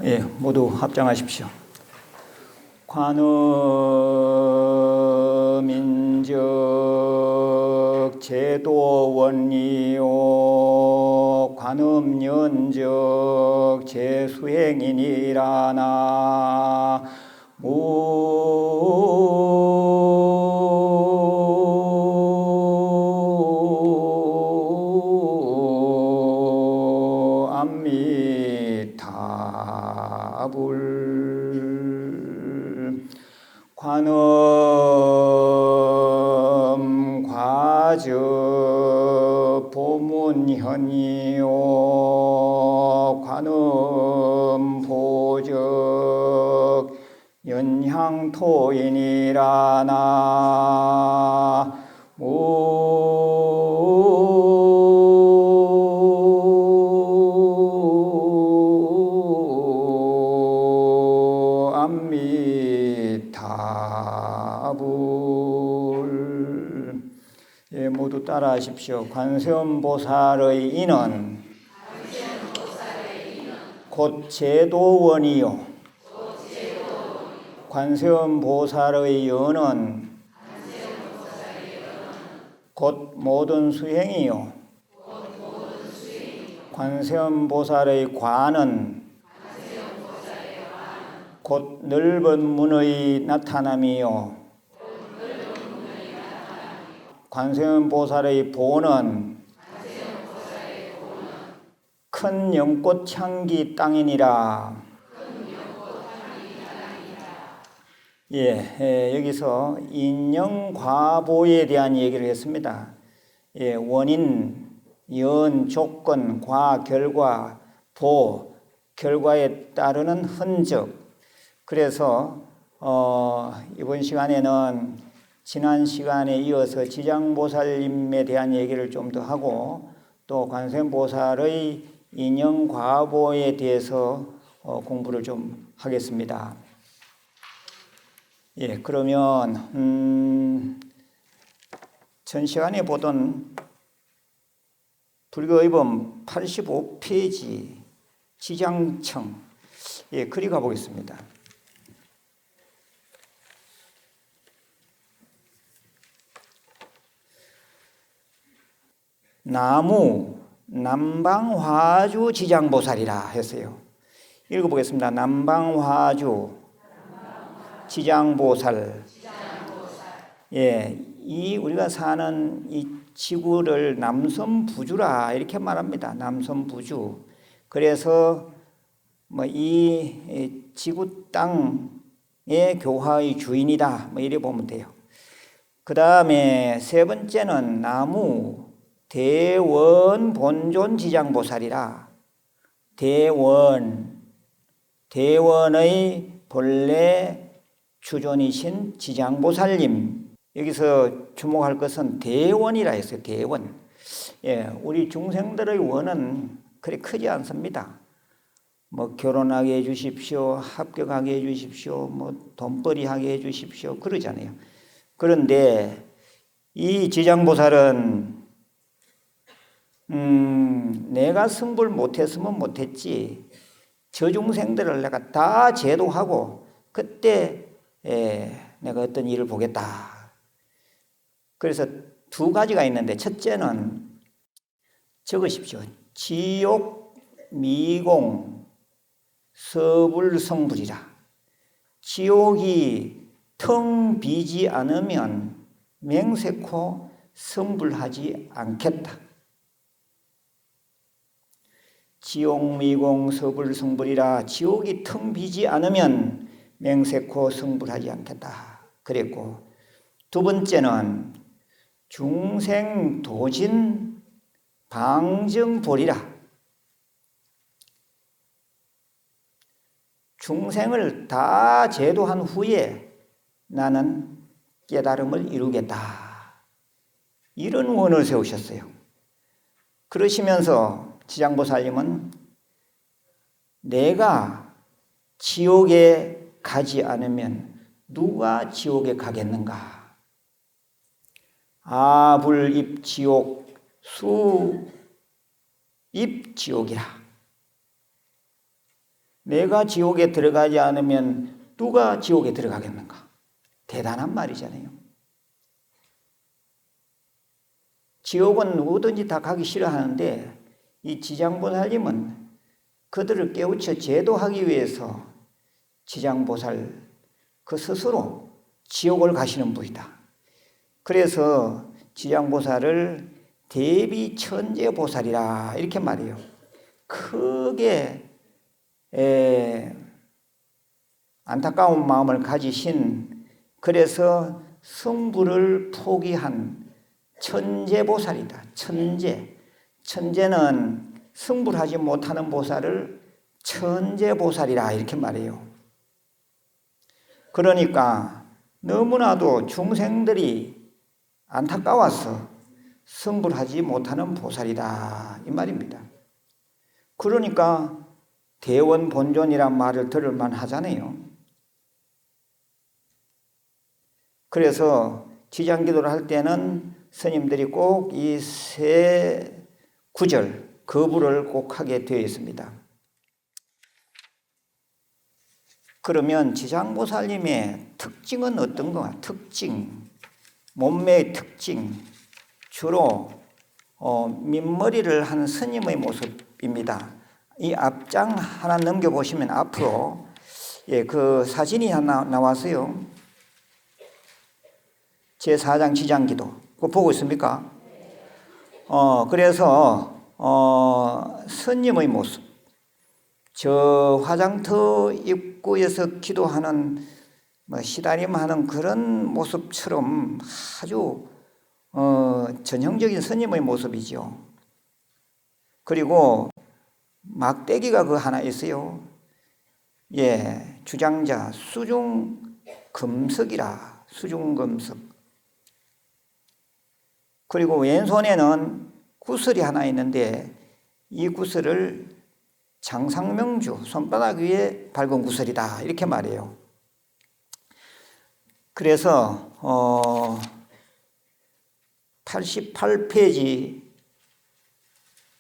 예, 모두 합장하십시오. 관음인적 제도원이요 관음연적 제수행이니라나 관음 과저 보문현이요 관음 보적 연향토인이라나 암미타불. 예, 모두 따라하십시오. 관세음보살의 인은 곧 제도원이요 관세음보살의 연은 곧 모든 수행이요 관세음보살의 관은 곧 넓은 문의 나타남이요 관세음보살의 보는 큰 연꽃 향기 땅이니라. 여기서 인연과보에 대한 얘기를 했습니다. 원인, 연, 조건, 과, 결과, 보, 결과에 따르는 흔적. 그래서 이번 시간에는 지난 시간에 이어서 지장보살님에 대한 얘기를 좀 더 하고 또 관세음보살의 인연과보에 대해서 공부를 좀 하겠습니다. 그러면 전 시간에 보던 불교의범 85페이지 지장청 그리 가보겠습니다. 나무 남방화주 지장보살이라 했어요. 읽어보겠습니다. 남방화주 지장보살. 이 우리가 사는 이 지구를 남선부주라 이렇게 말합니다. 남선부주. 그래서 이 지구 땅의 교화의 주인이다. 이래 보면 돼요. 그 다음에 세 번째는 나무 대원 본존 지장보살이라. 대원의 본래 주존이신 지장보살님. 여기서 주목할 것은 대원이라 했어요. 대원. 우리 중생들의 원은 그리 크지 않습니다. 결혼하게 해주십시오. 합격하게 해주십시오. 돈벌이 하게 해주십시오. 그러잖아요. 그런데 이 지장보살은 내가 승부를 못했으면 못했지 저 중생들을 내가 다 제도하고 그때 내가 어떤 일을 보겠다. 그래서 두 가지가 있는데 첫째는 적으십시오. 지옥 미공 서불성불이라. 지옥이 텅 비지 않으면 맹세코 성불하지 않겠다. 지옥 미공 서불성불이라. 지옥이 텅 비지 않으면 맹세코 성불하지 않겠다. 그랬고 두 번째는 중생도진 방정보리라. 중생을 다 제도한 후에 나는 깨달음을 이루겠다. 이런 원을 세우셨어요. 그러시면서 지장보살님은 내가 지옥에 가지 않으면 누가 지옥에 가겠는가? 아불입지옥 수입지옥이라. 내가 지옥에 들어가지 않으면 누가 지옥에 들어가겠는가? 대단한 말이잖아요. 지옥은 누구든지 다 가기 싫어하는데 이 지장보살님은 그들을 깨우쳐 제도하기 위해서 지장보살 그 스스로 지옥을 가시는 분이다. 그래서 지장보살을 대비천재보살이라 이렇게 말해요. 크게 안타까운 마음을 가지신, 그래서 승부를 포기한 천재보살이다. 천재는 승부를 하지 못하는 보살을 천재보살이라 이렇게 말해요. 그러니까 너무나도 중생들이 안타까워서 승부를 하지 못하는 보살이다 이 말입니다. 그러니까 대원본존이란 말을 들을 만하잖아요. 그래서 지장기도를 할 때는 스님들이 꼭 이 세 구절 거부를 꼭 하게 되어 있습니다. 그러면 지장보살님의 특징은 어떤가? 몸매의 특징, 주로 민머리를 한 스님의 모습입니다. 이 앞장 하나 넘겨보시면 앞으로 그 사진이 하나 나왔어요. 제4장 지장기도. 그거 보고 있습니까? 그래서 스님의 모습, 저 화장터 입구에서 기도하는 시다림하는 그런 모습처럼 아주 전형적인 스님의 모습이죠. 그리고 막대기가 그 하나 있어요. 주장자 수중금석이라, 수중금석. 그리고 왼손에는 구슬이 하나 있는데 이 구슬을 장상명주, 손바닥 위에 밝은 구슬이다 이렇게 말해요. 그래서 88페이지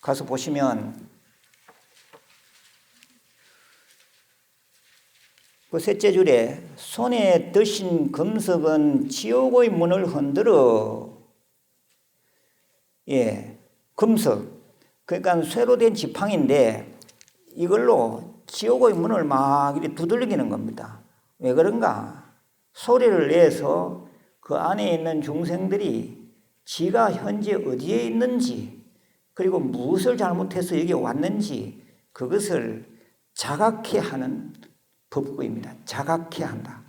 가서 보시면 그 셋째 줄에 손에 드신 금석은 지옥의 문을 흔들어. 금석, 그러니까 쇠로 된 지팡인데 이걸로 지옥의 문을 막 이렇게 두들기는 겁니다. 왜 그런가? 소리를 내서 그 안에 있는 중생들이 지가 현재 어디에 있는지, 그리고 무엇을 잘못해서 여기 왔는지 그것을 자각해 하는 법구입니다. 자각해 한다.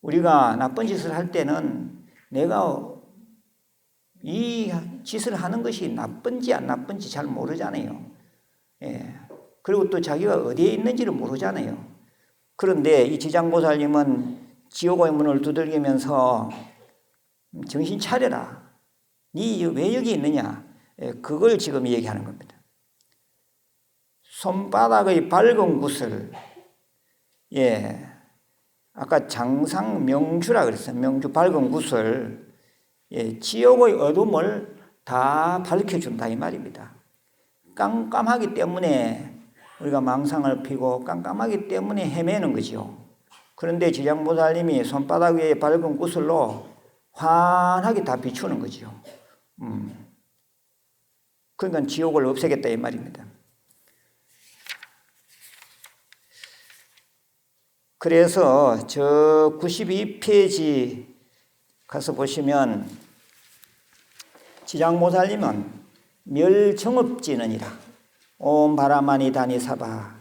우리가 나쁜 짓을 할 때는 내가 이 짓을 하는 것이 나쁜지 안 나쁜지 잘 모르잖아요. 그리고 또 자기가 어디에 있는지를 모르잖아요. 그런데 이 지장보살님은 지옥의 문을 두들기면서 정신 차려라. 니 왜 여기 있느냐? 그걸 지금 얘기하는 겁니다. 손바닥의 밝은 구슬, 아까 장상명주라 그랬어요. 명주, 밝은 구슬. 지옥의 어둠을 다 밝혀준다 이 말입니다. 깜깜하기 때문에 우리가 망상을 피고 깜깜하기 때문에 헤매는 거죠. 그런데 지장보살님이 손바닥 위에 밝은 구슬로 환하게 다 비추는 거죠. 그러니까 지옥을 없애겠다 이 말입니다. 그래서 저 92페이지 가서 보시면 지장보살님은 멸정업지는이라, 온 바라마니 다니사바,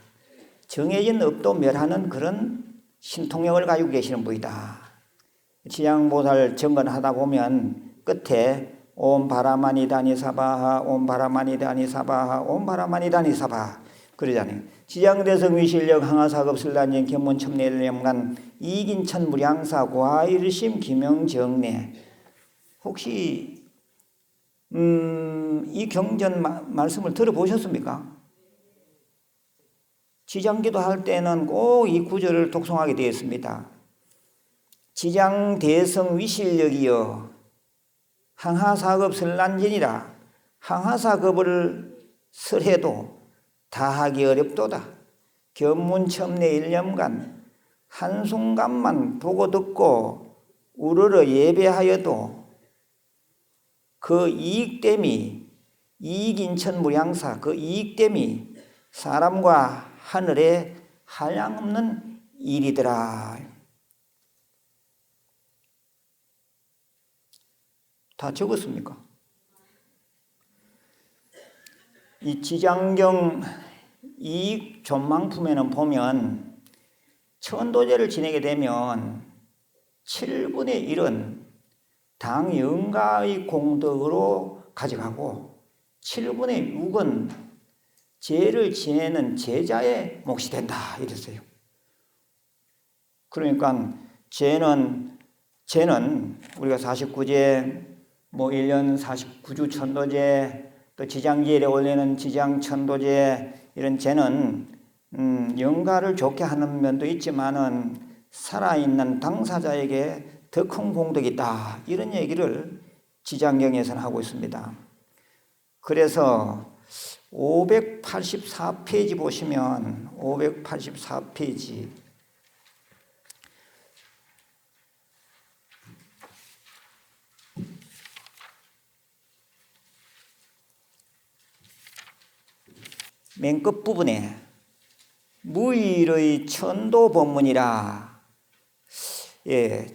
정해진 업도 멸하는 그런 신통력을 가지고 계시는 분이다. 지장보살 정건하다 보면 끝에 온 바라마니 다니사바하, 온 바라마니 다니사바하, 온 바라마니 다니사바 그러잖아요. 지장대성 위실력 항하사급 설단전 견문첨례lem간 이긴천 무량사 과일심 기명정례. 혹시 이 경전 말씀을 들어보셨습니까? 지장기도 할 때는 꼭 이 구절을 독송하게 되어 있습니다. 지장대성 위실력이여 항하사급 설난전이라. 항하사급을 설해도 다하기 어렵도다. 견문첨내 1년간 한순간만 보고 듣고 우러러 예배하여도 그 이익됨이 이익인천무량사 그 이익됨이 사람과 하늘에 한량없는 일이더라. 다 적었습니까? 이 지장경 이익 전망품에는 보면 천도제를 지내게 되면 7분의 1은 당 영가의 공덕으로 가져가고 7분의 6은 제를 지내는 제자의 몫이 된다 이랬어요. 그러니까 제는 우리가 49제, 1년 49주 천도제, 또 지장제일에 올리는 지장천도제 이런 제는 영가를 좋게 하는 면도 있지만은 살아있는 당사자에게 더 큰 공덕이 있다 이런 얘기를 지장경에서는 하고 있습니다. 그래서 584페이지 보시면 584페이지 맨 끝부분에 무일의 천도 법문이라. 예,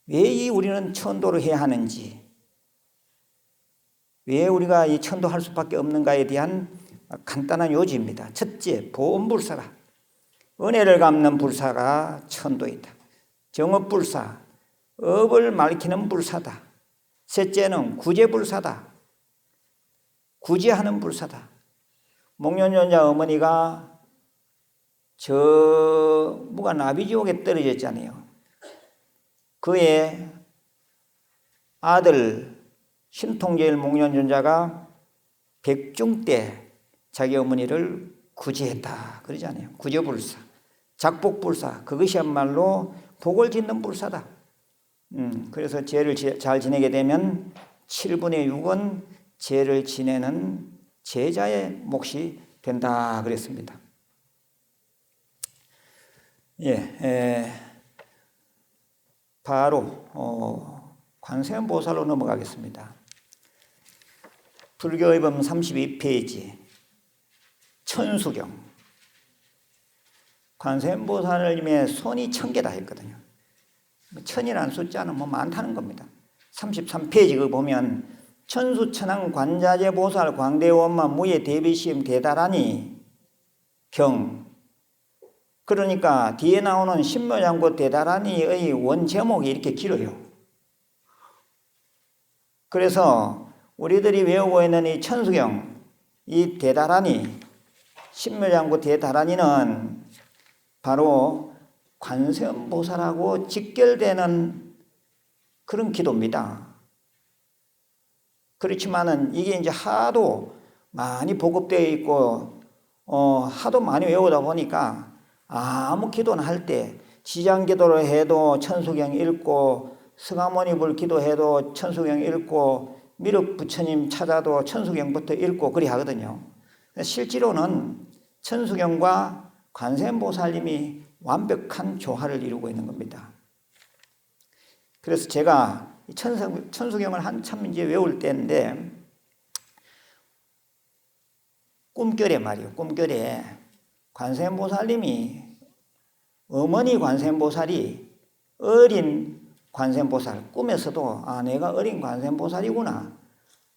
왜 우리는 천도를 해야 하는지, 왜 우리가 이 천도할 수밖에 없는가에 대한 간단한 요지입니다. 첫째, 보온불사라. 은혜를 갚는 불사가 천도이다. 정업불사, 업을 말키는 불사다. 셋째는 구제불사다. 구제하는 불사다. 목련존자 어머니가 저 무가 나비지옥에 떨어졌잖아요. 그의 아들 신통제일 목련존자가 백중 때 자기 어머니를 구제했다 그러잖아요. 구제불사, 작복불사, 그것이야말로 복을 짓는 불사다. 그래서 제를 잘 지내게 되면 7분의 6은 제를 지내는 제자의 몫이 된다 그랬습니다. 바로 관세음보살로 넘어가겠습니다. 불교의범 32페이지 천수경. 관세음보살님의 손이 1000개다 했거든요. 천이라는 숫자는 많다는 겁니다. 33페이지 그 보면 천수천왕 관자재 보살 광대원마 무예 대비시임 대다라니 경. 그러니까 뒤에 나오는 신묘장구 대다라니의 원 제목이 이렇게 길어요. 그래서 우리들이 외우고 있는 이 천수경, 이 대다라니, 신묘장구 대다라니는 바로 관세음보살하고 직결되는 그런 기도입니다. 그렇지만은 이게 이제 하도 많이 보급되어 있고, 하도 많이 외우다 보니까 아무 기도는 할 때 지장기도를 해도 천수경 읽고, 성하모니불 기도해도 천수경 읽고, 미륵 부처님 찾아도 천수경부터 읽고 그리 하거든요. 실제로는 천수경과 관세음보살님이 완벽한 조화를 이루고 있는 겁니다. 그래서 제가 천수경을 한참 이제 외울 때인데, 꿈결에 말이에요. 꿈결에 관세음보살님이, 어머니 관세음보살이 어린 관세음보살, 꿈에서도 내가 어린 관세음보살이구나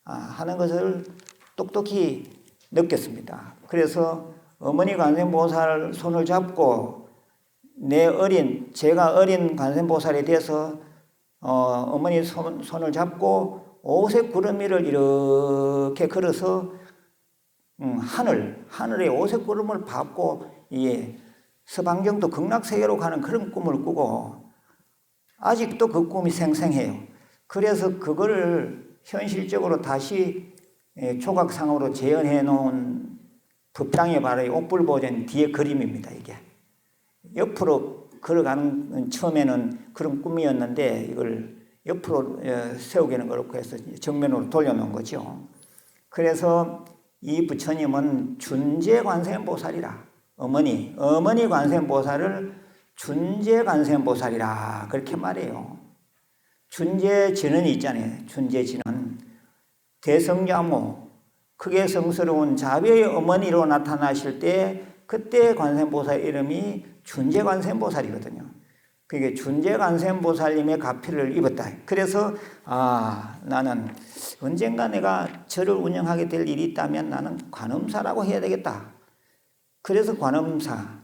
하는 것을 똑똑히 느꼈습니다. 그래서 어머니 관세음보살 손을 잡고 제가 어린 관세음보살에 대해서 어머니 손을 잡고 오색 구름 위를 이렇게 걸어서 하늘에 오색 구름을 밟고 서방경도 극락세계로 가는 그런 꿈을 꾸고 아직도 그 꿈이 생생해요. 그래서 그거를 현실적으로 다시 조각상으로 재현해 놓은 법당의 바로 옥불보전 뒤에 그림입니다. 이게 옆으로 걸어가는, 처음에는 그런 꿈이었는데 이걸 옆으로 세우기는 그렇고 해서 정면으로 돌려놓은 거죠. 그래서 이 부처님은 준재관세음보살이라. 어머니 관세음보살을 준재관세음보살이라 그렇게 말해요. 준재진언이 있잖아요. 준재진언. 대성자모, 크게 성스러운 자비의 어머니로 나타나실 때 그때 관세음보살 이름이 준재관세음보살이거든요. 그게 준재관세음보살님의 가피를 입었다. 그래서 나는 언젠가 내가 절을 운영하게 될 일이 있다면 나는 관음사라고 해야 되겠다. 그래서 관음사,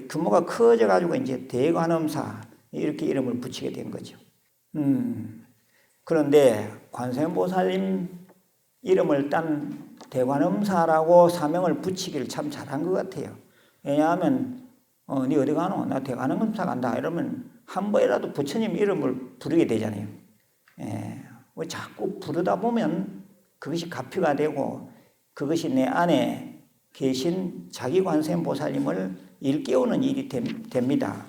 규모가 커져가지고 이제 대관음사 이렇게 이름을 붙이게 된 거죠. 그런데 관세음보살님 이름을 딴 대관음사라고 사명을 붙이기를 참 잘한 것 같아요. 왜냐하면 니 어디 가노? 나 대관음사 간다. 이러면 한 번이라도 부처님 이름을 부르게 되잖아요. 자꾸 부르다 보면 그것이 가피가 되고 그것이 내 안에 계신 자기 관세음보살님을 일깨우는 일이 됩니다.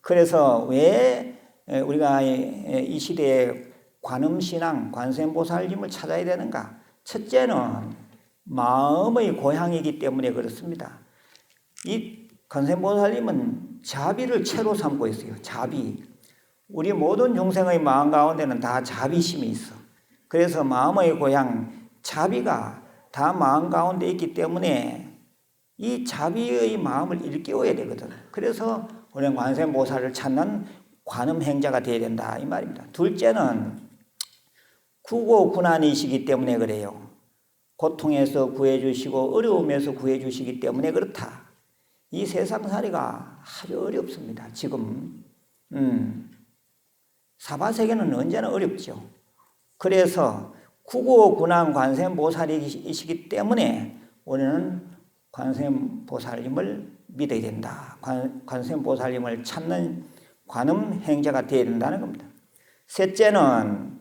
그래서 왜 우리가 이 시대에 관음신앙, 관세음보살님을 찾아야 되는가? 첫째는 마음의 고향이기 때문에 그렇습니다. 이 관세음보살님은 자비를 채로 삼고 있어요. 자비. 우리 모든 중생의 마음 가운데는 다 자비심이 있어. 그래서 마음의 고향, 자비가 다 마음 가운데 있기 때문에 이 자비의 마음을 일깨워야 되거든. 그래서 우리는 관세음보살을 찾는 관음행자가 되어야 된다 이 말입니다. 둘째는 구고군안이시기 때문에 그래요. 고통에서 구해주시고 어려움에서 구해주시기 때문에 그렇다. 이 세상살이가 아주 어렵습니다. 지금 사바세계는 언제나 어렵죠. 그래서 구고군안 관세음보살이시기 때문에 우리는 관세음보살님을 믿어야 된다. 관세음보살님을 찾는 관음행자가 되어야 된다는 겁니다. 셋째는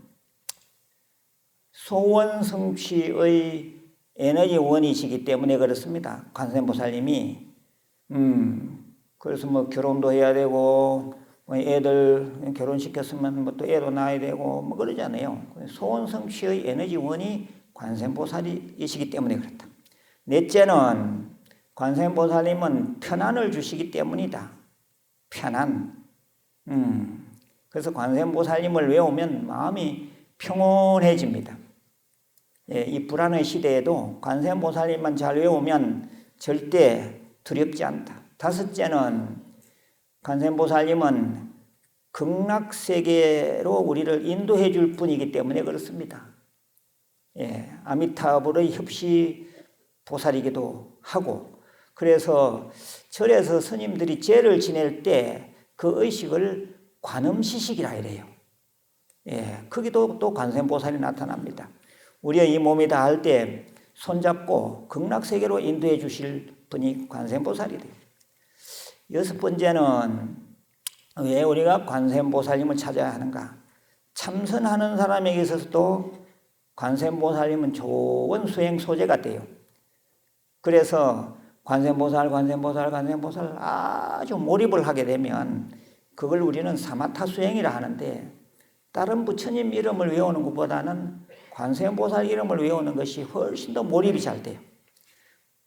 소원성취의 에너지원이시기 때문에 그렇습니다. 관세음보살님이 그래서 뭐 결혼도 해야 되고 뭐 애들 결혼시켰으면 뭐 또 애도 낳아야 되고 뭐 그러잖아요. 소원성취의 에너지원이 관세음보살이시기 때문에 그렇다. 넷째는 관세음보살님은 편안을 주시기 때문이다. 편안. 그래서 관세음보살님을 외우면 마음이 평온해집니다. 이 불안의 시대에도 관세음보살님만 잘 외우면 절대 두렵지 않다. 다섯째는 관세음보살님은 극락세계로 우리를 인도해 줄 분이기 때문에 그렇습니다. 아미타불의 협시보살이기도 하고 그래서 절에서 스님들이 제를 지낼 때 그 의식을 관음시식이라 이래요. 거기도 또 관세음보살이 나타납니다. 우리의 이 몸이 다 할 때 손잡고 극락세계로 인도해 주실 분이 관세음보살이 돼요. 여섯 번째는 왜 우리가 관세음보살님을 찾아야 하는가? 참선하는 사람에게 있어서도 관세음보살님은 좋은 수행 소재가 돼요. 그래서 관세음보살 아주 몰입을 하게 되면 그걸 우리는 사마타 수행이라 하는데 다른 부처님 이름을 외우는 것보다는 관세음보살 이름을 외우는 것이 훨씬 더 몰입이 잘 돼요.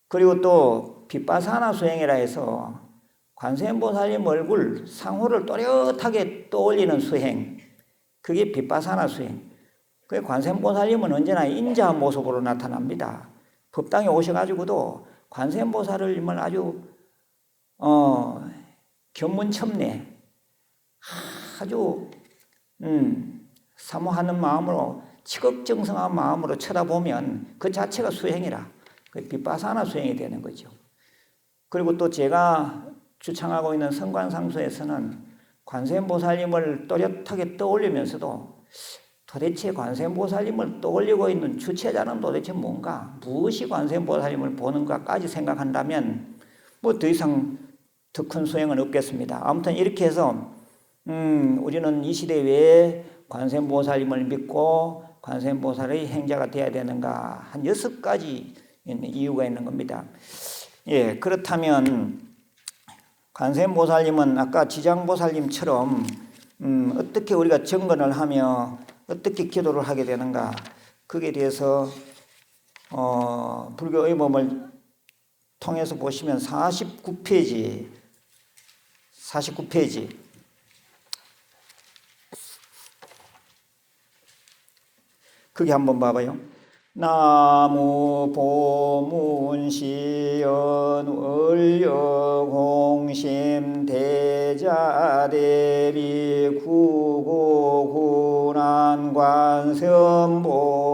그리고 또 빗바사나 수행이라 해서 관세음보살님 얼굴 상호를 또렷하게 떠올리는 수행, 그게 빗바사나 수행. 그 관세음보살님은 언제나 인자 모습으로 나타납니다. 법당에 오셔가지고도 관세음보살님을 아주 견문첨내 아주 사모하는 마음으로 치극정성한 마음으로 쳐다보면 그 자체가 수행이라 그 빗바사나 수행이 되는 거죠. 그리고 또 제가 주창하고 있는 성관상소에서는 관세음보살님을 또렷하게 떠올리면서도 도대체 관세음보살님을 떠올리고 있는 주체자는 도대체 뭔가, 무엇이 관세음보살님을 보는가까지 생각한다면 뭐 더 이상 더 큰 수행은 없겠습니다. 아무튼 이렇게 해서 우리는 이 시대에 왜 관세음보살님을 믿고 관세음보살의 행자가 되어야 되는가, 한 6가지 이유가 있는 겁니다. 그렇다면 관세음보살님은 아까 지장보살님처럼 어떻게 우리가 정건을 하며 어떻게 기도를 하게 되는가, 거기에 대해서 불교의 몸을 통해서 보시면 49페이지 거기 한번 봐봐요. 나무 보문시연 을려공심 대자대비 구고군안 관세음보살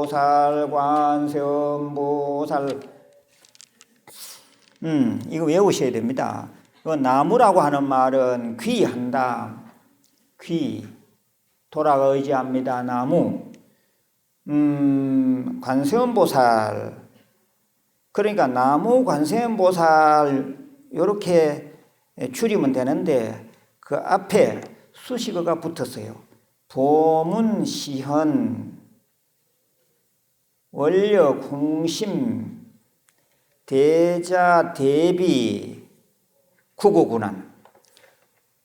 이거 외우셔야 됩니다. 나무라고 하는 말은 귀한다. 귀 도라가 의지합니다. 나무. 관세음보살. 그러니까 나무 관세음보살 이렇게 줄이면 되는데 그 앞에 수식어가 붙었어요. 보문시현 원려공심 대자대비 구고군안.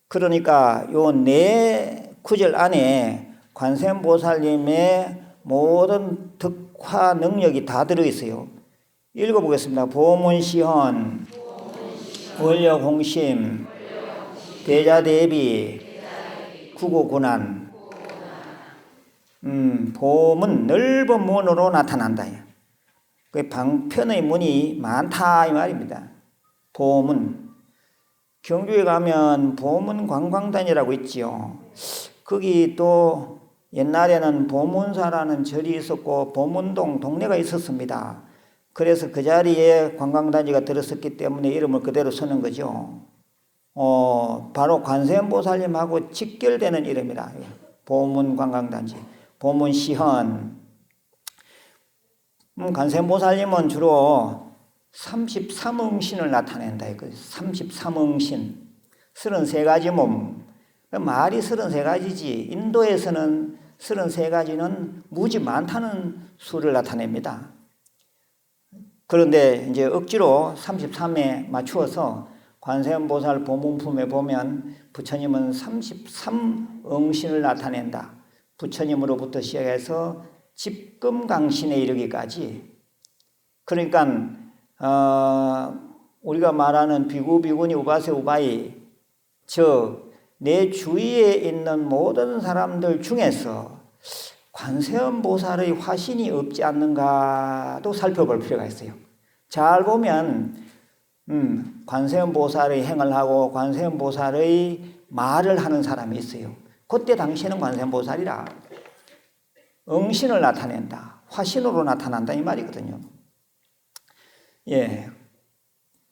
그러니까 요 네 구절 안에 관세음보살님의 모든 덕화 능력이 다 들어있어요. 읽어보겠습니다. 보문시헌 원려공심 대자대비 구고군안. 보문 넓은 문으로 나타난다. 그 방편의 문이 많다 이 말입니다. 보문. 경주에 가면 보문 관광단이라고 있지요. 거기 또 옛날에는 보문사라는 절이 있었고 보문동 동네가 있었습니다. 그래서 그 자리에 관광단지가 들었었기 때문에 이름을 그대로 쓰는 거죠. 바로 관세음보살님하고 직결되는 이름이라. 보문 관광단지, 보문시헌. 관세음보살님은 주로 33응신을 나타낸다. 33응신. 33가지 몸. 말이 33가지지. 인도에서는 33가지는 무지 많다는 수를 나타냅니다. 그런데 이제 억지로 33에 맞추어서 관세음보살 보문품에 보면 부처님은 33응신을 나타낸다. 부처님으로부터 시작해서 집금강신에 이르기까지. 그러니까 우리가 말하는 비구, 비구니, 우바세, 우바이, 즉 내 주위에 있는 모든 사람들 중에서 관세음보살의 화신이 없지 않는가도 살펴볼 필요가 있어요. 잘 보면 관세음보살의 행을 하고 관세음보살의 말을 하는 사람이 있어요. 그때 당시에는 관세음보살이라 응신을 나타낸다. 화신으로 나타난다 이 말이거든요. 예,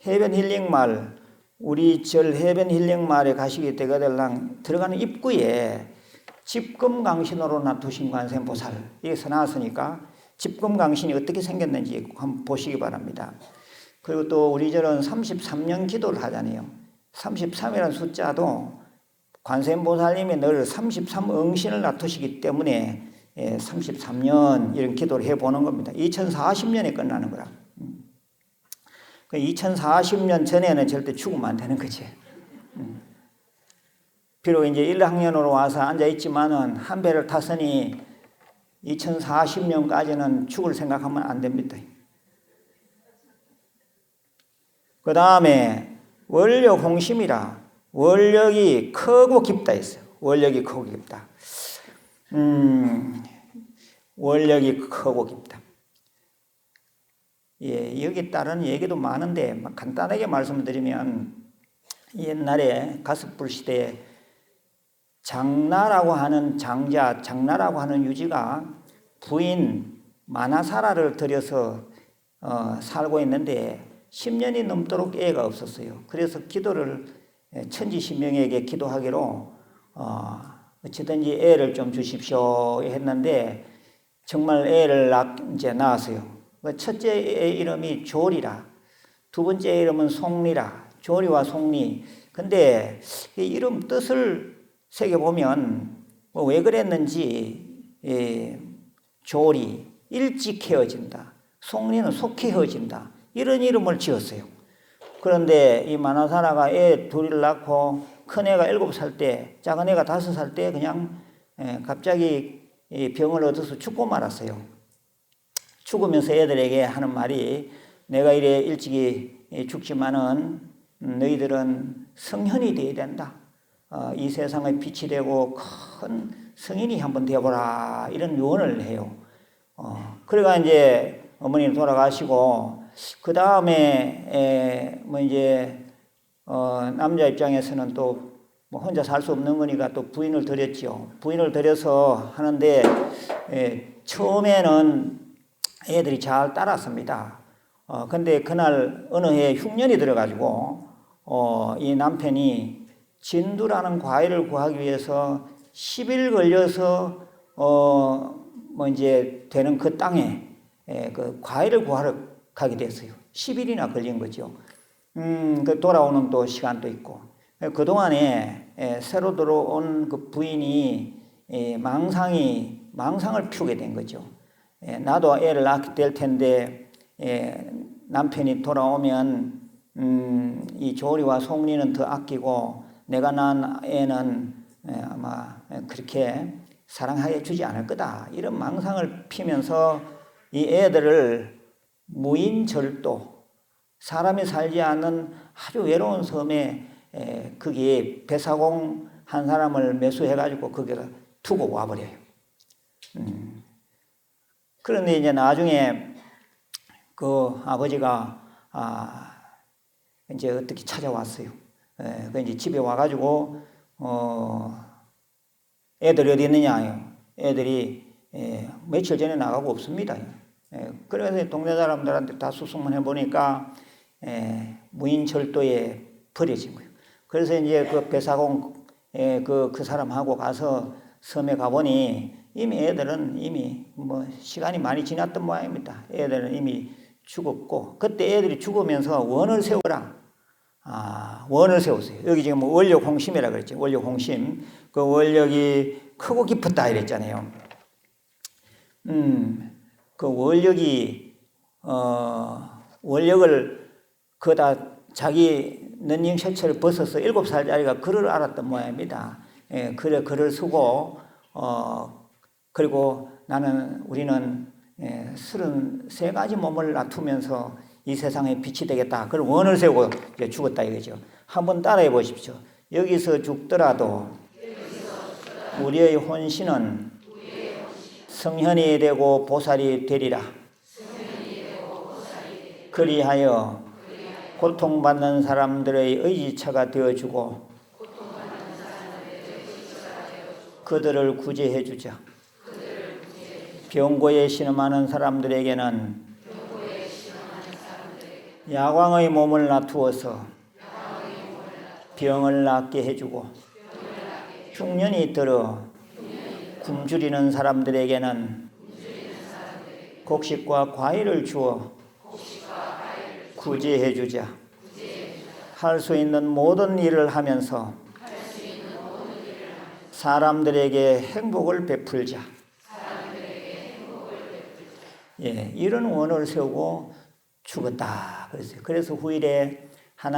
해변 힐링마을, 우리 절 해변 힐링마을에 가시게 되거들랑 들어가는 입구에 집금강신으로 나두신 관세음보살 이게 써놨으니까 집금강신이 어떻게 생겼는지 한번 보시기 바랍니다. 그리고 또 우리 절은 33년 기도를 하잖아요. 33이라는 숫자도 관세음보살님이 늘 33응신을 나두시기 때문에 33년 이런 기도를 해보는 겁니다. 2040년에 끝나는 거라. 2040년 전에는 절대 죽으면 안 되는 거지. 비록 이제 1학년으로 와서 앉아있지만은 한 배를 탔으니 2040년까지는 죽을 생각하면 안 됩니다. 그 다음에 원력공심이라 원력이 크고 깊다 했어요. 원력이 크고 깊다. 원력이 크고 깊다. 예, 여기 따른 얘기도 많은데 간단하게 말씀을 드리면 옛날에 가스불 시대에 장나라고 하는 장자, 장나라고 하는 유지가 부인 마나사라를 들여서 살고 있는데 10년이 넘도록 애가 없었어요. 그래서 기도를 천지신명에게 기도하기로 어찌든지 애를 좀 주십시오 했는데 정말 애를 낳았어요. 첫째 의 이름이 조리라, 두 번째 이름은 송리라. 조리와 송리. 근데 이 이름 뜻을 새겨보면 왜 그랬는지 조리, 일찍 헤어진다. 송리는 속히 헤어진다. 이런 이름을 지었어요. 그런데 이 마나사라가 애 둘을 낳고 큰 애가 7살 때, 작은 애가 5살 때 그냥 갑자기 병을 얻어서 죽고 말았어요. 죽으면서 애들에게 하는 말이 내가 이래 일찍이 죽지만은 너희들은 성현이 되어야 된다. 이 세상의 빛이 되고 큰 성인이 한번 되어보라. 이런 유언을 해요. 그래가 이제 어머니는 돌아가시고 그 다음에 뭐 이제 남자 입장에서는 또 뭐 혼자 살 수 없는 거니까 또 부인을 들였죠. 부인을 들여서 하는데 처음에는 애들이 잘 따랐습니다. 근데 그날 어느 해 흉년이 들어가지고 이 남편이 진두라는 과일을 구하기 위해서 10일 걸려서 뭐 이제 되는 그 땅에 그 과일을 구하러 가게 됐어요. 10일이나 걸린 거죠. 그 돌아오는 또 시간도 있고. 그동안에 새로 들어온 그 부인이 망상을 피우게 된 거죠. 나도 애를 낳게 될 텐데 남편이 돌아오면 이 조리와 송리는 더 아끼고 내가 낳은 애는 아마 그렇게 사랑해 주지 않을 거다. 이런 망상을 피면서 이 애들을 무인절도, 사람이 살지 않는 아주 외로운 섬에 거기에 배사공 한 사람을 매수해가지고 거기다 두고 와버려요. 그런데 이제 나중에 그 아버지가 이제 어떻게 찾아왔어요. 그 이제 집에 와가지고 애들이 어디 있느냐. 애들이 며칠 전에 나가고 없습니다. 그래서 동네 사람들한테 다 수소문 해보니까 무인절도에 버려진 거예요. 그래서 이제 그 배사공 그 사람하고 가서 섬에 가보니 이미 애들은 이미 뭐 시간이 많이 지났던 모양입니다. 애들은 이미 죽었고 그때 애들이 죽으면서 원을 세우라. 원을 세웠어요. 여기 지금 원력 홍심이라 그랬죠. 원력 홍심. 그 원력이 크고 깊었다 이랬잖아요. 그 원력을 그다 자기 런닝 셔츠를 벗어서 7살짜리가 글을 알았던 모양입니다. 그래 글을 쓰고 그리고 우리는 33가지 몸을 놔두면서 이 세상에 빛이 되겠다. 그걸 원을 세우고 이제 죽었다 이거죠. 한번 따라해 보십시오. 여기서 죽더라도 우리의 혼신은 성현이 되고 보살이 되리라. 그리하여 고통받는 사람들의 의지처가 되어주고 그들을 구제해 주자. 병고에 신음하는 사람들에게는 야광의 몸을 놔두어서 병을 낫게 해주고 흉년이 들어 굶주리는 사람들에게는 곡식과 과일을 주어 구제해 주자. 할 수 있는 모든 일을 하면서 사람들에게 행복을 베풀자. 이런 원을 세우고 죽었다 그랬어요. 그래서 후일에 한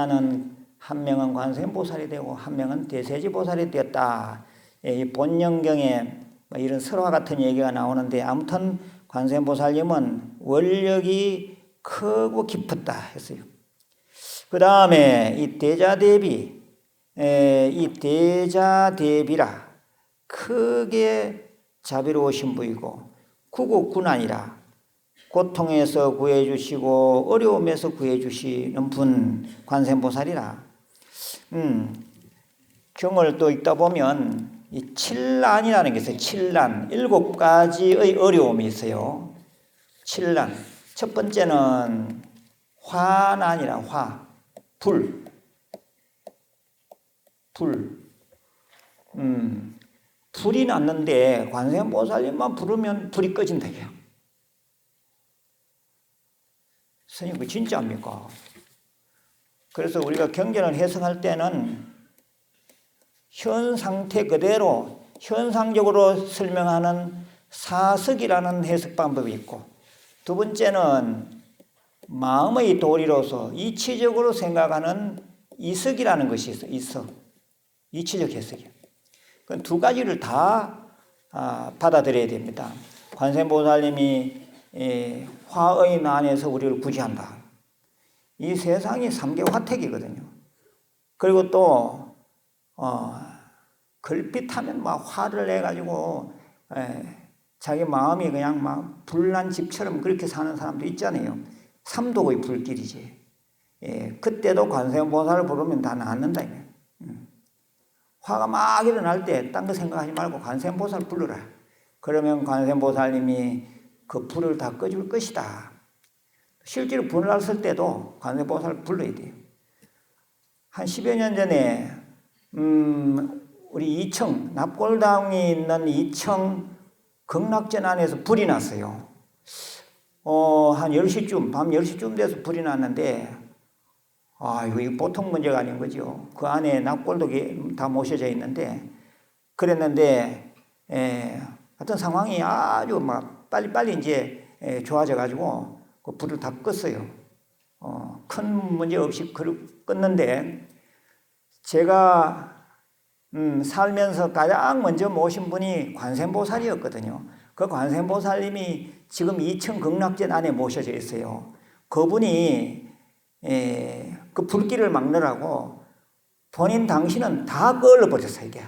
명은 관세음보살이 되고 한 명은 대세지보살이 되었다. 이 본영경에 이런 설화 같은 얘기가 나오는데 아무튼 관세음보살님은 원력이 크고 깊었다 했어요. 그 다음에 이 대자대비라 크게 자비로우신 분이고 구국군안이라 고통에서 구해주시고 어려움에서 구해주시는 분 관세음보살이라. 경을 또 읽다 보면 이 칠난이라는 게 있어요. 칠난 7가지의 어려움이 있어요. 칠난 첫 번째는 화난이라 불. 불이 났는데 관세음보살님만 부르면 불이 꺼진다. 선생님, 그 진짜입니까? 그래서 우리가 경전을 해석할 때는 현 상태 그대로 현상적으로 설명하는 사석이라는 해석 방법이 있고, 두 번째는 마음의 도리로서 이치적으로 생각하는 이석이라는 것이 있어. 이치적 해석이요. 그 두 가지를 다 받아들여야 됩니다. 관세음보살님이 화의 난에서 우리를 구제한다. 이 세상이 3개 화택이거든요. 그리고 또 걸핏하면 막 화를 내가지고 자기 마음이 그냥 막 불난 집처럼 그렇게 사는 사람도 있잖아요. 삼독의 불길이지. 그때도 관세음보살을 부르면 다 낫는다. 화가 막 일어날 때 딴 거 생각하지 말고 관세음보살 불러라. 그러면 관세음보살님이 그 불을 다 꺼줄 것이다. 실제로 불을 났을 때도 관세음보살 불러야 돼요. 한 10여 년 전에 우리 이청 납골당이 있는 이청 극락전 안에서 불이 났어요. 한 10시쯤 밤 10시쯤 돼서 불이 났는데 이거 보통 문제가 아닌 거죠. 그 안에 납골도 다 모셔져 있는데 그랬는데 어떤 상황이 아주 막 빨리 이제 좋아져 가지고 그 불을 다 껐어요. 큰 문제 없이 껐는데 제가 살면서 가장 먼저 모신 분이 관세음보살이었거든요. 그 관세음보살님이 지금 이천 극락전 안에 모셔져 있어요. 그분이 그 불길을 막느라고 본인 당신은 다 꺼버렸어요, 이게.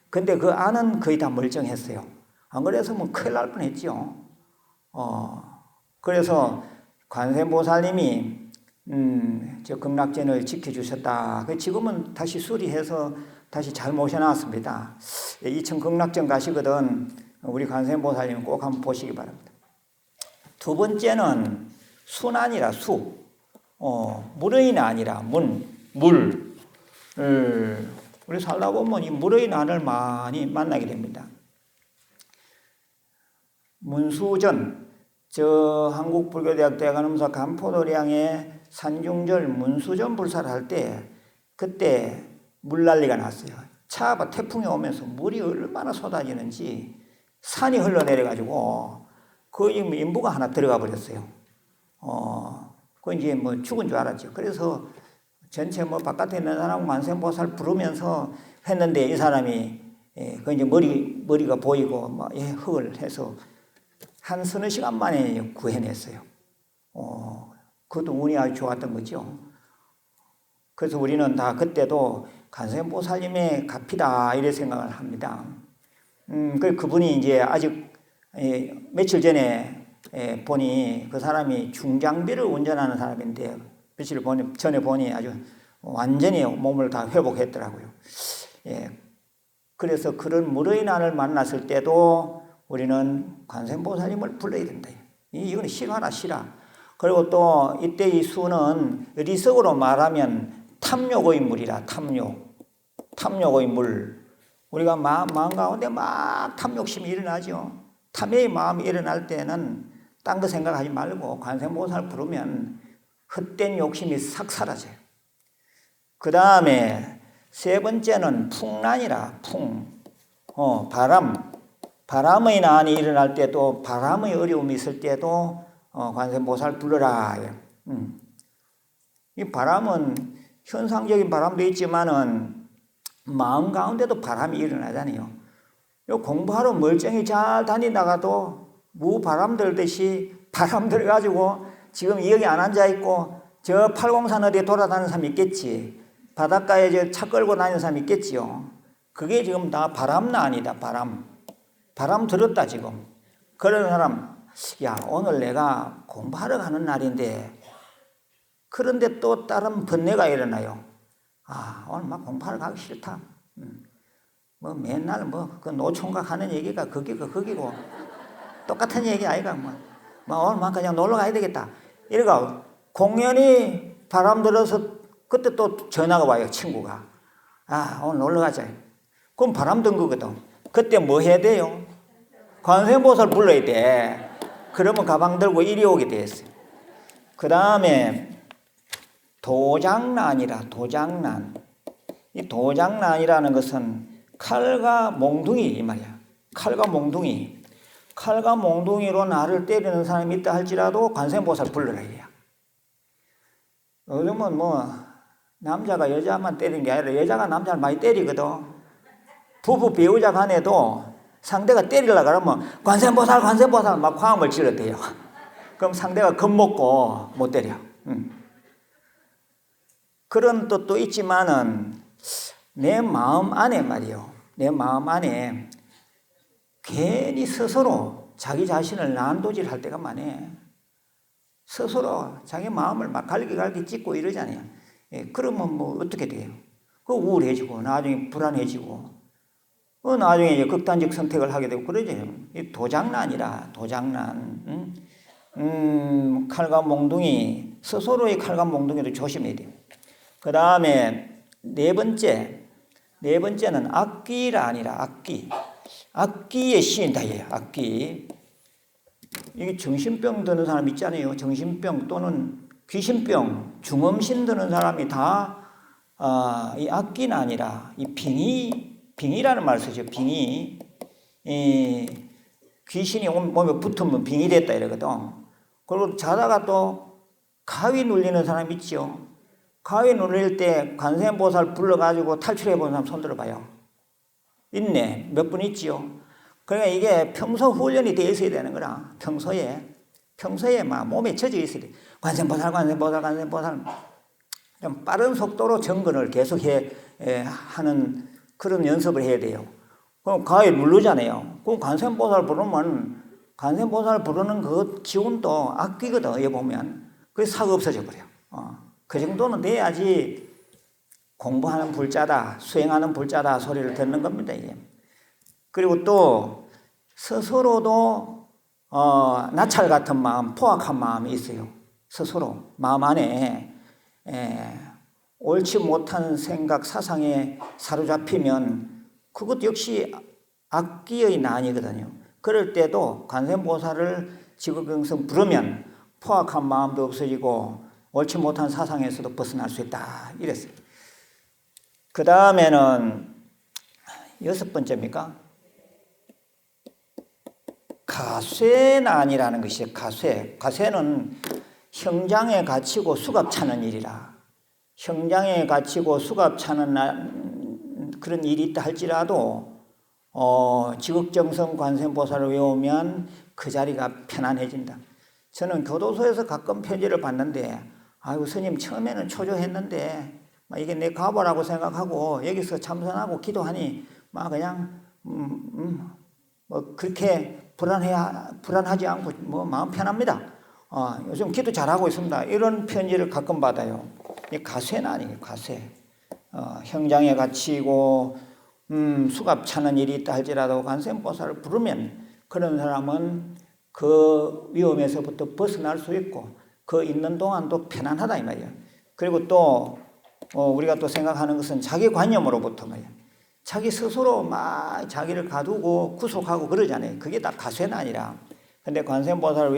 근데 그 안은 거의 다 멀쩡했어요. 안 그래서면 큰일 날 뻔했죠. 그래서 관세음보살님이 저 극락전을 지켜주셨다. 지금은 다시 수리해서 다시 잘 모셔놨습니다. 이천 극락전 가시거든 우리 관세음보살님 꼭 한번 보시기 바랍니다. 두 번째는 순환이라 수. 물의 난이라 물. 우리 살다 보면 이 물의 난을 많이 만나게 됩니다. 문수전, 저 한국불교대학 대관음사 간포도량에 산중절 문수전 불사를 할 때 그때 물난리가 났어요. 차가 태풍이 오면서 물이 얼마나 쏟아지는지 산이 흘러내려가지고 거의 인부가 하나 들어가 버렸어요. 그 이제 뭐 죽은 줄 알았죠. 그래서 전체 바깥에 있는 사람 관세음보살 부르면서 했는데 이 사람이 그 이제 머리가 보이고 흙을 해서 한 서너 시간 만에 구해냈어요. 그것도 운이 아주 좋았던 거죠. 그래서 우리는 다 그때도 관세음보살님의 값이다 이래 생각을 합니다. 그분이 이제 아직 며칠 전에 보니 그 사람이 중장비를 운전하는 사람인데 며칠 전에 보니 아주 완전히 몸을 다 회복했더라고요. 그래서 그런 물의 난을 만났을 때도 우리는 관세음보살님을 불러야 된다. 이건 실화나 실화. 그리고 또 이때 이 수는 리석으로 말하면 탐욕의 물이라 탐욕의 물. 우리가 마음 가운데 막 탐욕심이 일어나죠. 탐욕의 마음이 일어날 때는 딴 거 생각하지 말고 관세음보살 부르면 헛된 욕심이 싹 사라져요. 그 다음에 세 번째는 풍난이라 바람의 난이 일어날 때도 바람의 어려움이 있을 때도 관세음보살 불러라. 이 바람은 현상적인 바람도 있지만은 마음 가운데도 바람이 일어나잖아요. 공부하러 멀쩡히 잘 다니다가도 무바람 들듯이 바람 들어가지고 지금 여기 안 앉아있고 저 팔공산 어디에 돌아다니는 사람 있겠지. 바닷가에 저 차 끌고 다니는 사람 있겠지요. 그게 지금 다 바람난이다. 바람 들었다 지금. 그런 사람 오늘 내가 공부하러 가는 날인데 그런데 또 다른 번뇌가 일어나요. 오늘 막 공부하러 가기 싫다. 맨날 그 노총각 하는 얘기가 거기고 똑같은 얘기 아이가 오늘 막 그냥 놀러 가야 되겠다. 이러고 공연히 바람 들어서 그때 또 전화가 와요. 친구가. 오늘 놀러 가자. 그럼 바람 든 거거든. 그때 뭐 해야 돼요? 관세음보살 불러야 돼. 그러면 가방 들고 이리 오게 됐어요. 그 다음에 도장난이라 도장난. 이 도장난이라는 것은 칼과 몽둥이 이 말이야. 칼과 몽둥이로 나를 때리는 사람이 있다 할지라도 관세음보살 불러라 이래요. 요즘은 남자가 여자만 때리는 게 아니라 여자가 남자를 많이 때리거든. 부부 배우자 간에도 상대가 때리려고 그러면 관세음보살 막 화음을 질러대요. 그럼 상대가 겁먹고 못 때려. 그런 뜻도 있지만은 내 마음 안에 말이요. 내 마음 안에 괜히 스스로 자기 자신을 난도질할 때가 많아. 스스로 자기 마음을 막 갈기갈기 찢고 이러잖아요. 예, 그러면 뭐 어떻게 돼요? 그 우울해지고 나중에 불안해지고 나중에 이제 극단적 선택을 하게 되고 그러죠. 이 도장난이라 도장난. 칼과 몽둥이 스스로의 칼과 몽둥이도 조심해야 돼요. 그 다음에 네 번째는 악귀가 아니라 악귀의 시인다. 예, 악귀. 이게 정신병 드는 사람 있잖아요. 정신병 또는 귀신병, 중음신 드는 사람이 다 이 악귀는 아니라 이 빙의라는 말을 쓰죠. 빙의. 이 귀신이 몸에 붙으면 빙의 됐다 이러거든. 그리고 자다가 또 가위 눌리는 사람 있죠. 가위 눌릴 때 관세음보살 불러가지고 탈출해 보는 사람 손 들어봐요. 있네. 몇 분 있지요. 그러니까 이게 평소 훈련이 되어 있어야 되는 거라. 평소에 막 몸에 젖어 있어야 돼. 관세음보살. 좀 빠른 속도로 정근을 계속 하는 그런 연습을 해야 돼요. 그럼 가위 누르잖아요. 그럼 관세음보살 부르는 그 기운도 악기거든. 여기 보면. 그래서 사고 없어져 버려. 그 정도는 돼야지 공부하는 불자다, 수행하는 불자다 소리를 듣는 겁니다. 이게. 그리고 또 스스로도 나찰 같은 마음, 포악한 마음이 있어요. 스스로 마음 안에 옳지 못한 생각, 사상에 사로잡히면 그것 역시 악기의 난이거든요. 그럴 때도 관세음보살을 지극경성 부르면 포악한 마음도 없어지고 옳지 못한 사상에서도 벗어날 수 있다. 이랬어요. 그 다음에는 6번째입니까? 가쇠난이라는 것이에요. 가쇠는 형장에 갇히고 수갑 차는 일이라. 형장에 갇히고 수갑 차는 그런 일이 있다 할지라도 지극정성 관세음보살을 외우면 그 자리가 편안해진다. 저는 교도소에서 가끔 편지를 받는데 아이고 스님 처음에는 초조했는데 이게 내 과보라고 생각하고 여기서 참선하고 기도하니 막 그냥 뭐 그렇게 불안하지 않고 뭐 마음 편합니다. 요즘 기도 잘하고 있습니다. 이런 편지를 가끔 받아요. 이 가쇠는 아니에요. 가쇠. 형장에 갇히고 수갑 차는 일이 있다 할지라도 관세음보살을 부르면 그런 사람은 그 위험에서부터 벗어날 수 있고 그 있는 동안도 편안하다 이 말이에요. 그리고 또 우리가 또 생각하는 것은 자기 관념으로부터 말이에요. 자기 스스로 막 자기를 가두고 구속하고 그러잖아요. 그게 다 가쇠는 아니라. 근데 관세음보살을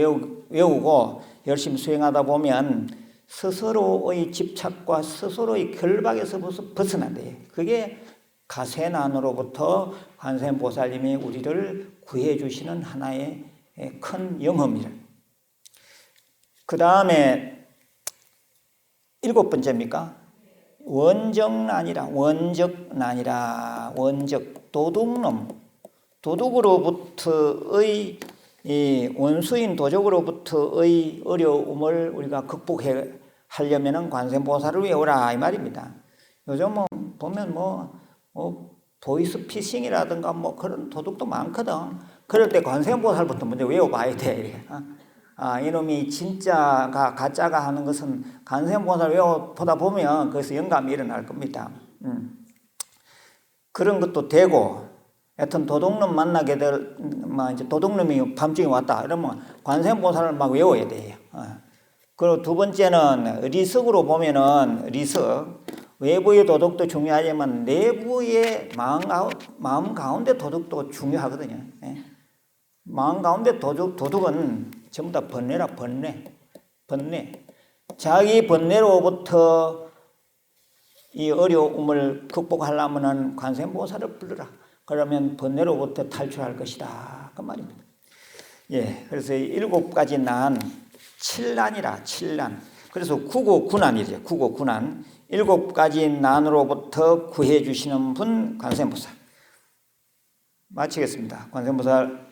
외우고 열심히 수행하다 보면 스스로의 집착과 스스로의 결박에서 벗어난대요. 그게 가쇠난으로부터 관세음보살님이 우리를 구해 주시는 하나의 큰 영험이라. 그 다음에 7번째입니까? 원적난이라. 도둑으로부터의 이 원수인 도적으로부터의 어려움을 우리가 극복해 하려면은 관세음보살을 외우라 이 말입니다. 요즘은 보면 보이스피싱이라든가 그런 도둑도 많거든. 그럴 때 관세음보살부터 먼저 외워봐야 돼. 이놈이 진짜가 가짜가 하는 것은 관세음보살 외워보다 보면 거기서 영감이 일어날 겁니다. 그런 것도 되고, 여튼 도둑놈 만나게 이제 도둑놈이 밤중에 왔다 이러면 관세음보살을 막 외워야 돼요. 그리고 두 번째는 리석으로 보면은 외부의 도둑도 중요하지만 내부의 마음 가운데 도둑도 중요하거든요. 마음 가운데 도둑은 전부 다 번뇌라. 번뇌. 자기 번뇌로부터 이 어려움을 극복하려면은 관세음보살을 불러라. 그러면 번뇌로부터 탈출할 것이다. 그 말입니다. 예, 그래서 7가지 난, 7난이라. 그래서 구고구난이죠. 7가지 난으로부터 구해 주시는 분 관세음보살. 마치겠습니다. 관세음보살